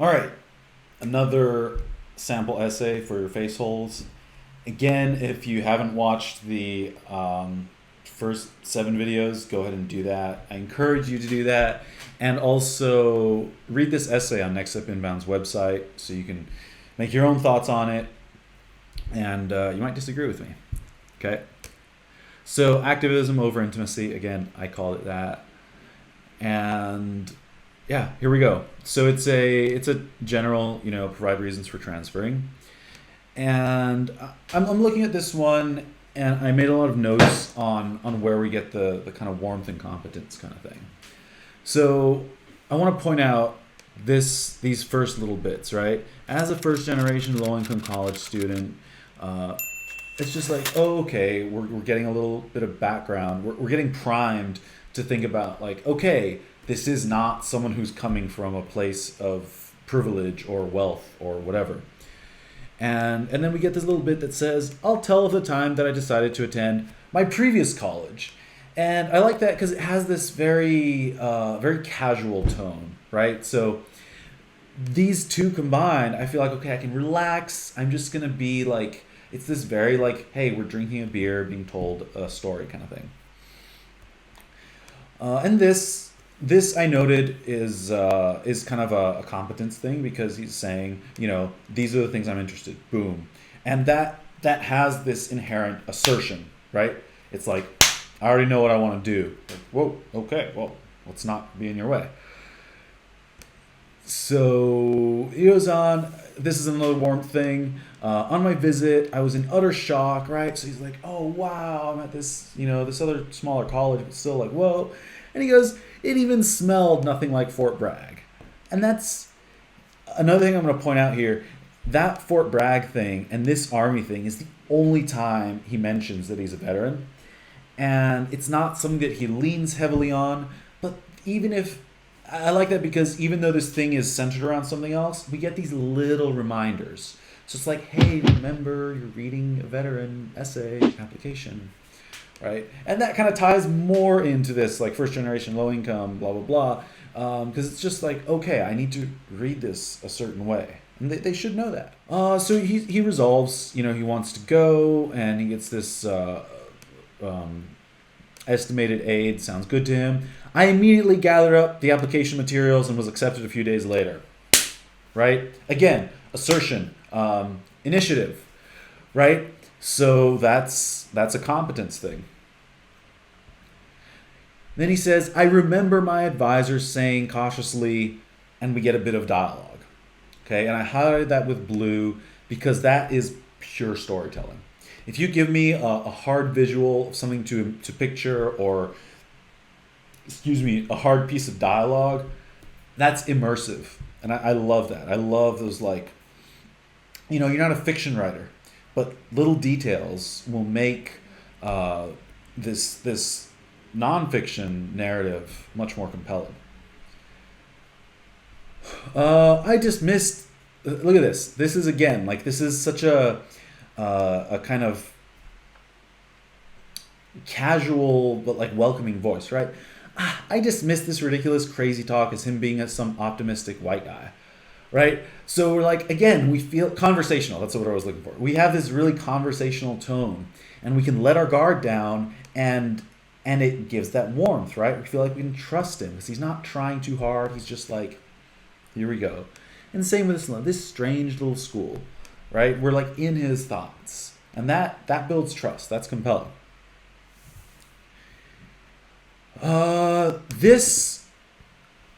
All right, another sample essay for your face holes. Again, if you haven't watched the first 7 videos, go ahead and do that. I encourage you to do that. And also read this essay on Next Up Inbound's website so you can make your own thoughts on it. And you might disagree with me. Okay? So, activism over intimacy. Again, I called it that. And yeah, here we go. So it's a general, provide reasons for transferring. And I'm looking at this one, and I made a lot of notes on where we get the kind of warmth and competence kind of thing. So I want to point out these first little bits, right? As a first generation low income college student, it's just like, oh, okay, we're getting a little bit of background. We're getting primed to think about, like, okay, this is not someone who's coming from a place of privilege or wealth or whatever. And then we get this little bit that says, I'll tell of the time that I decided to attend my previous college. And I like that because it has this very casual tone, right? So these two combined, I feel like, okay, I can relax. I'm just going to be like, it's this very like, hey, we're drinking a beer, being told a story kind of thing. And this I noted is kind of a competence thing, because he's saying, these are the things I'm interested. Boom, and that has this inherent assertion, right? It's like, I already know what I want to do. Like, whoa, okay, well, let's not be in your way. So he goes on. This is another warmth thing. On my visit, I was in utter shock, right? So he's like, oh, wow, I'm at this, this other smaller college, but still like, whoa. And he goes, it even smelled nothing like Fort Bragg. And that's another thing I'm going to point out here. That Fort Bragg thing and this Army thing is the only time he mentions that he's a veteran. And it's not something that he leans heavily on. But even if, I like that, because even though this thing is centered around something else, we get these little reminders. So it's like, hey, remember you're reading a veteran essay application, right? And that kind of ties more into this, like, first generation, low income, blah, blah, blah. Because it's just like, okay, I need to read this a certain way. And they should know that. So he resolves, he wants to go, and he gets this estimated aid. Sounds good to him. I immediately gathered up the application materials and was accepted a few days later. Right? Again, assertion, initiative, right? So that's a competence thing. Then he says, I remember my advisors saying cautiously, and we get a bit of dialogue. Okay, and I highlighted that with blue because that is pure storytelling. If you give me a hard visual of something to picture, or, a hard piece of dialogue, that's immersive. And I love that. I love those, like, you're not a fiction writer, but little details will make this nonfiction narrative much more compelling. I just missed. Look at this. This is, again, like, this is such a kind of casual but, like, welcoming voice, right? I just missed this ridiculous crazy talk as him being some optimistic white guy, right? So we're like, again, we feel conversational. That's what I was looking for. We have this really conversational tone, and we can let our guard down, and it gives that warmth, right? We feel like we can trust him because he's not trying too hard. He's just like, here we go. And same with this strange little school, right? We're like in his thoughts, and that builds trust. That's compelling. This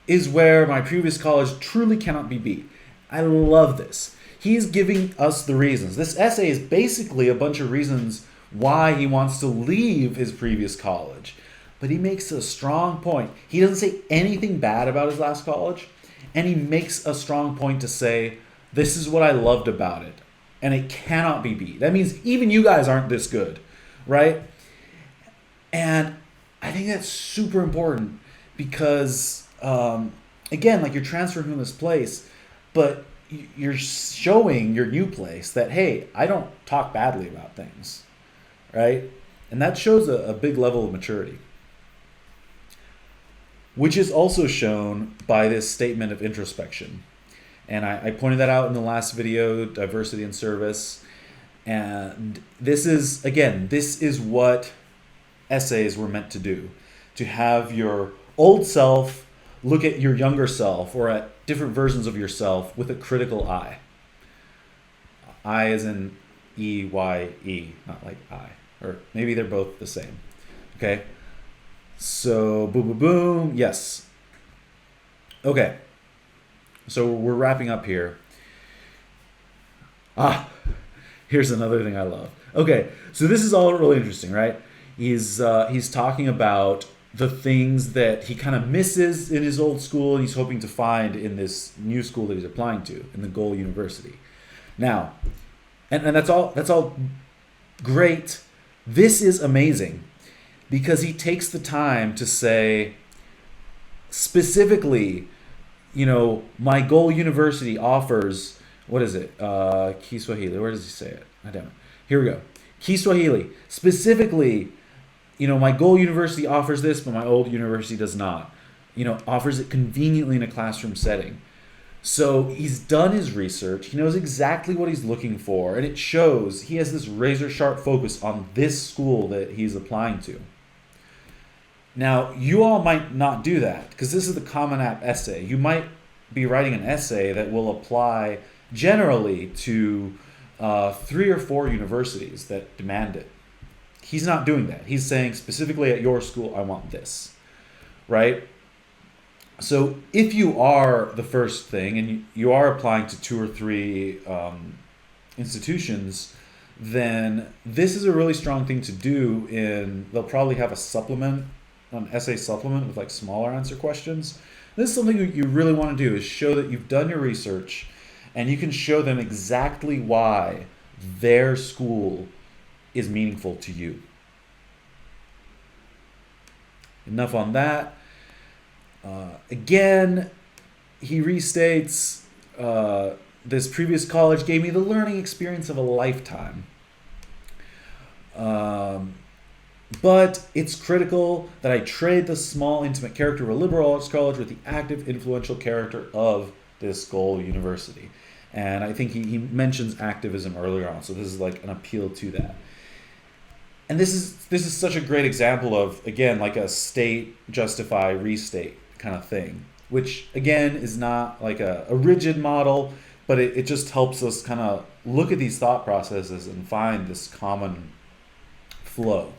is where my previous college truly cannot be beat. I love this. He's giving us the reasons. This essay is basically a bunch of reasons why he wants to leave his previous college. But he makes a strong point. He doesn't say anything bad about his last college, and he makes a strong point to say, this is what I loved about it, and it cannot be beat. That means even you guys aren't this good, right? And I think that's super important because, again, like, you're transferring from this place, but you're showing your new place that, hey, I don't talk badly about things, right? And that shows a big level of maturity, which is also shown by this statement of introspection. And I pointed that out in the last video, diversity in service. And this is, again, this is what essays were meant to do. To have your old self look at your younger self or at different versions of yourself with a critical eye. I as in E-Y-E, not like I. Or maybe they're both the same. Okay? So, boom, boom, boom. Yes. Okay. So we're wrapping up here. Here's another thing I love. Okay, so this is all really interesting, right? He's talking about the things that he kind of misses in his old school and he's hoping to find in this new school that he's applying to, in the Goal University. Now, and that's all great. This is amazing because he takes the time to say specifically, my Goal University offers, what is it? Kiswahili. Where does he say it? I don't know. Here we go. Kiswahili. Specifically, my Goal University offers this, but my old university does not. Offers it conveniently in a classroom setting. So he's done his research. He knows exactly what he's looking for, and it shows he has this razor sharp focus on this school that he's applying to. Now, you all might not do that because this is the Common App essay. You might be writing an essay that will apply generally to 3 or 4 universities that demand it. He's not doing that. He's saying specifically at your school, I want this, right? So if you are the first thing and you are applying to 2 or 3 institutions, then this is a really strong thing to do. They'll probably have a supplement, an essay supplement with like smaller answer questions. This is something you really want to do, is show that you've done your research and you can show them exactly why their school is meaningful to you. Enough on that. Again, he restates, this previous college gave me the learning experience of a lifetime. But it's critical that I trade the small, intimate character of a liberal arts college with the active, influential character of this Goal University. And I think he mentions activism earlier on, so this is like an appeal to that. And this is such a great example of, again, like a state, justify, restate kind of thing, which, again, is not like a rigid model, but it just helps us kind of look at these thought processes and find this common flow.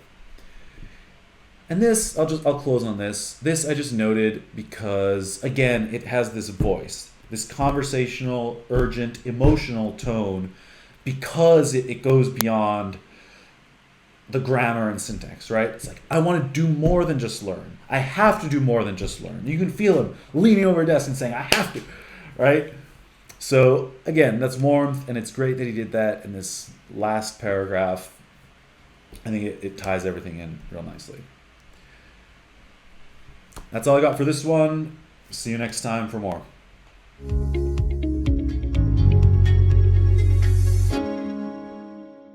And this, I'll close on this. This I just noted because, again, it has this voice, this conversational, urgent, emotional tone, because it goes beyond the grammar and syntax, right? It's like, I want to do more than just learn. I have to do more than just learn. You can feel him leaning over a desk and saying, I have to, right? So, again, that's warmth, and it's great that he did that in this last paragraph. I think it ties everything in real nicely. That's all I got for this one. See you next time for more.